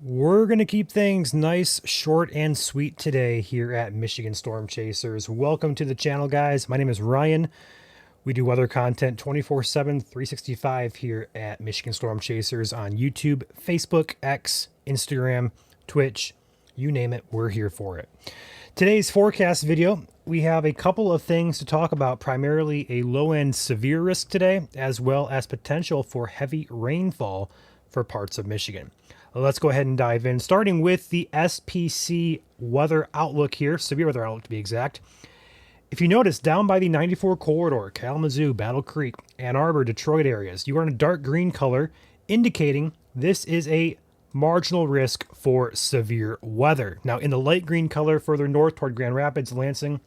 We're going to keep things nice, short, and sweet today here at Michigan Storm Chasers. Welcome to the channel, guys. My name is Ryan. We do weather content 24/7, 365 here at Michigan Storm Chasers on YouTube, Facebook, X, Instagram, Twitch, you name it, we're here for it. Today's forecast video, we have a couple of things to talk about, primarily a low-end severe risk today, as well as potential for heavy rainfall for parts of Michigan. Let's go ahead and dive in, starting with the SPC weather outlook here, severe weather outlook to be exact. If you notice, down by the 94 corridor, Kalamazoo, Battle Creek, Ann Arbor, Detroit areas, you are in a dark green color, indicating this is a marginal risk for severe weather. Now, in the light green color further north toward Grand Rapids, Lansing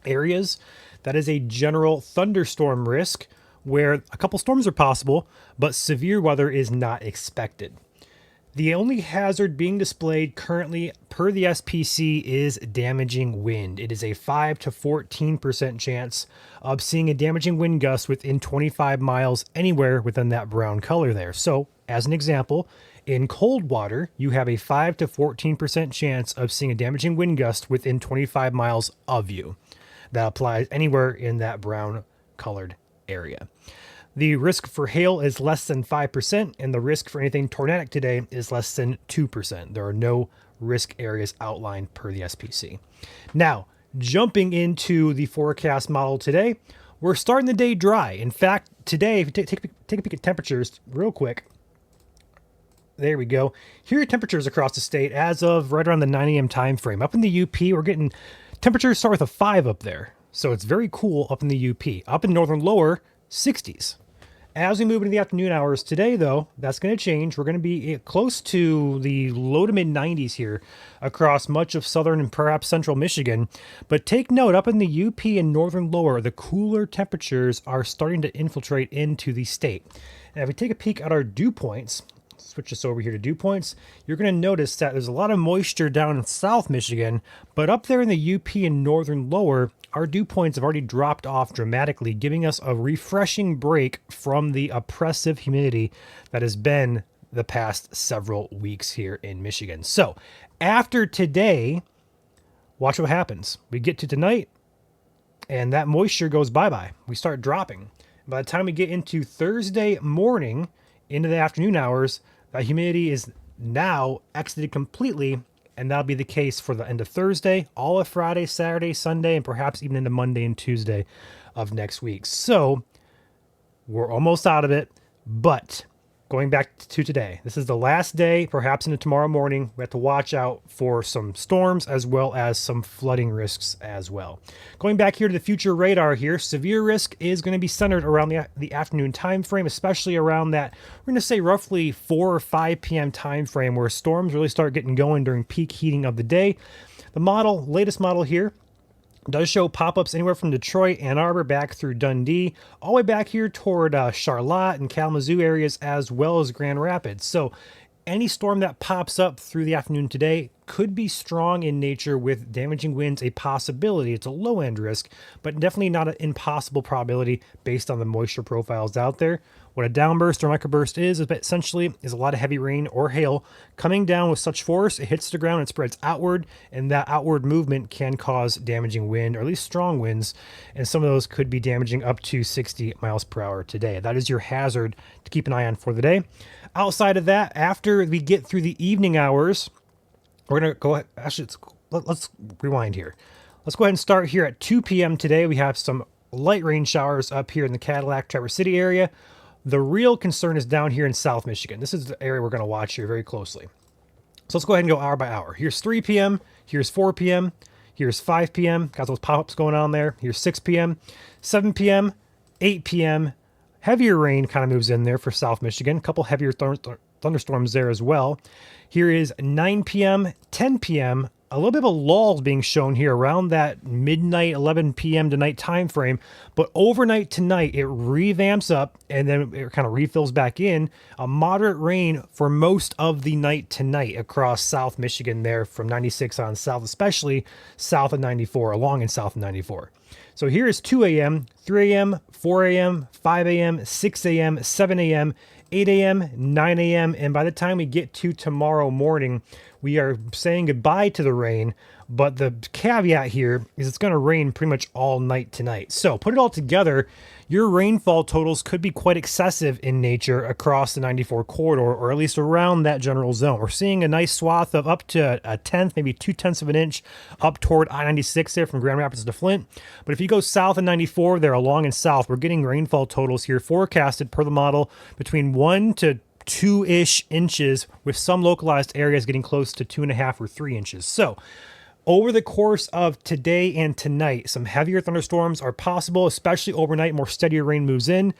areas, that is a general thunderstorm risk where a couple storms are possible, but severe weather is not expected. The only hazard being displayed currently per the SPC is damaging wind. It is a 5 to 14% chance of seeing a damaging wind gust within 25 miles anywhere within that brown color there. So, as an example, in cold water, you have a 5 to 14% chance of seeing a damaging wind gust within 25 miles of you. That applies anywhere in that brown colored area. The risk for hail is less than 5%, and the risk for anything tornadic today is less than 2%. There are no risk areas outlined per the SPC. Now, jumping into the forecast model today, we're starting the day dry. In fact, today, if you take a peek at temperatures real quick, there we go. Here are temperatures across the state as of right around the 9 a.m. time frame. Up in the UP, we're getting temperatures start with a 5 up there. So it's very cool up in the UP. Up in northern lower, 60s. As we move into the afternoon hours today, though, that's going to change. We're going to be close to the low to mid 90s here across much of southern and perhaps central Michigan. But take note, up in the UP and northern lower, the cooler temperatures are starting to infiltrate into the state. And if we take a peek at our dew points, switch this over here to dew points, you're going to notice that there's a lot of moisture down in South Michigan, but up there in the UP and northern lower, our dew points have already dropped off dramatically, giving us a refreshing break from the oppressive humidity that has been the past several weeks here in Michigan. So after today, watch what happens. We get to tonight, and that moisture goes bye-bye. We start dropping. By the time we get into Thursday morning, into the afternoon hours, that humidity is now exited completely, and that'll be the case for the end of Thursday, all of Friday, Saturday, Sunday, and perhaps even into Monday and Tuesday of next week. So we're almost out of it, but going back to today, this is the last day, perhaps into tomorrow morning. We have to watch out for some storms as well as some flooding risks as well. Going back here to the future radar here, severe risk is going to be centered around the afternoon time frame, especially around that, we're going to say roughly 4 or 5 p.m. time frame where storms really start getting going during peak heating of the day. The latest model here, does show pop-ups anywhere from Detroit, Ann Arbor, back through Dundee, all the way back here toward Charlotte and Kalamazoo areas, as well as Grand Rapids. So any storm that pops up through the afternoon today could be strong in nature with damaging winds, a possibility. It's a low-end risk, but definitely not an impossible probability based on the moisture profiles out there. What a downburst or microburst is essentially a lot of heavy rain or hail coming down with such force, it hits the ground and spreads outward, and that outward movement can cause damaging wind, or at least strong winds, and some of those could be damaging up to 60 miles per hour today. That is your hazard to keep an eye on for the day. Outside of that, after we get through the evening hours, we're going to go ahead, actually, let's rewind here. Let's go ahead and start here at 2 p.m. today. We have some light rain showers up here in the Cadillac, Traverse City area. The real concern is down here in South Michigan. This is the area we're going to watch here very closely. So let's go ahead and go hour by hour. Here's 3 p.m., here's 4 p.m., here's 5 p.m. Got those pop-ups going on there. Here's 6 p.m., 7 p.m., 8 p.m. Heavier rain kind of moves in there for South Michigan. A couple heavier thunderstorms there as well. Here is 9 p.m., 10 p.m., a little bit of a lull being shown here around that midnight, 11 p.m. to night time frame. But overnight tonight, it revamps up and then it kind of refills back in. A moderate rain for most of the night tonight across South Michigan there from 96 on south, especially south of 94, along and south of 94. So here is 2 a.m., 3 a.m., 4 a.m., 5 a.m., 6 a.m., 7 a.m., 8 a.m., 9 a.m., and by the time we get to tomorrow morning, we are saying goodbye to the rain. But the caveat here is it's going to rain pretty much all night tonight. So put it all together, your rainfall totals could be quite excessive in nature across the 94 corridor, or at least around that general zone. We're seeing a nice swath of up to a tenth, maybe 2/10 of an inch up toward I-96 there from Grand Rapids to Flint. But if you go south of 94 there along and south, we're getting rainfall totals here forecasted per the model between 1 to 2-ish inches, with some localized areas getting close to 2.5 or 3 inches. So over the course of today and tonight, some heavier thunderstorms are possible, especially overnight. More steadier rain moves in.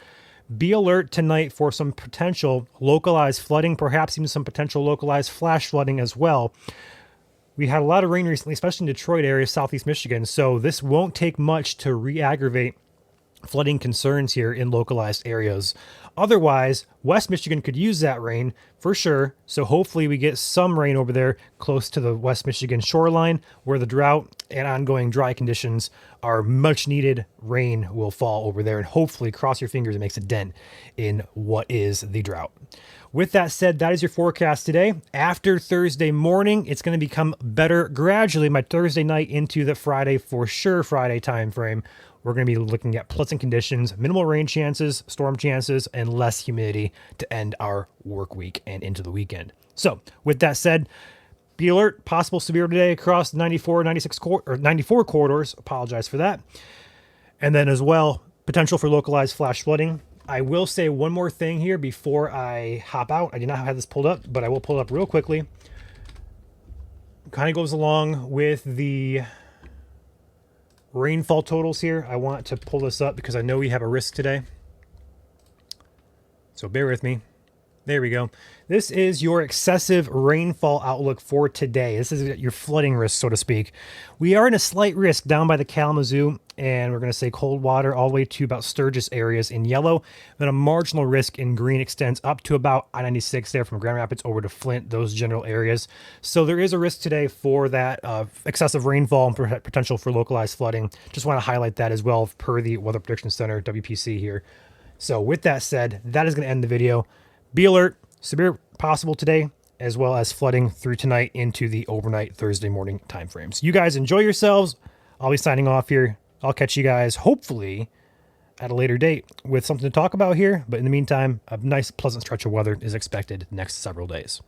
Be alert tonight for some potential localized flooding, perhaps even some potential localized flash flooding as well. We had a lot of rain recently, especially in Detroit area, southeast Michigan, so this won't take much to re-aggravate flooding concerns here in localized areas. Otherwise, West Michigan could use that rain for sure. So hopefully we get some rain over there close to the West Michigan shoreline, where the drought and ongoing dry conditions are much needed. Rain will fall over there, and hopefully, cross your fingers, it makes a dent in what is the drought. With that said, that is your forecast today. After Thursday morning, it's going to become better gradually. My Thursday night into the Friday, for sure, Friday time frame, we're going to be looking at pleasant conditions, minimal rain chances, storm chances, and less humidity to end our work week and into the weekend. So with that said, be alert, possible severe today across 94, 96, or 94 corridors. Apologize for that. And then as well, potential for localized flash flooding. I will say one more thing here before I hop out. I did not have this pulled up, but I will pull it up real quickly. Kind of goes along with the rainfall totals here. I want to pull this up because I know we have a risk today. So bear with me. There we go. This is your excessive rainfall outlook for today. This is your flooding risk, so to speak. We are in a slight risk down by the Kalamazoo, and we're going to say Coldwater all the way to about Sturgis areas in yellow. Then a marginal risk in green extends up to about I-96 there from Grand Rapids over to Flint, those general areas. So there is a risk today for that excessive rainfall and potential for localized flooding. Just want to highlight that as well per the Weather Prediction Center, WPC here. So with that said, that is going to end the video. Be alert, severe possible today, as well as flooding through tonight into the overnight Thursday morning timeframes. You guys enjoy yourselves. I'll be signing off here. I'll catch you guys hopefully at a later date with something to talk about here. But in the meantime, a nice, pleasant stretch of weather is expected next several days.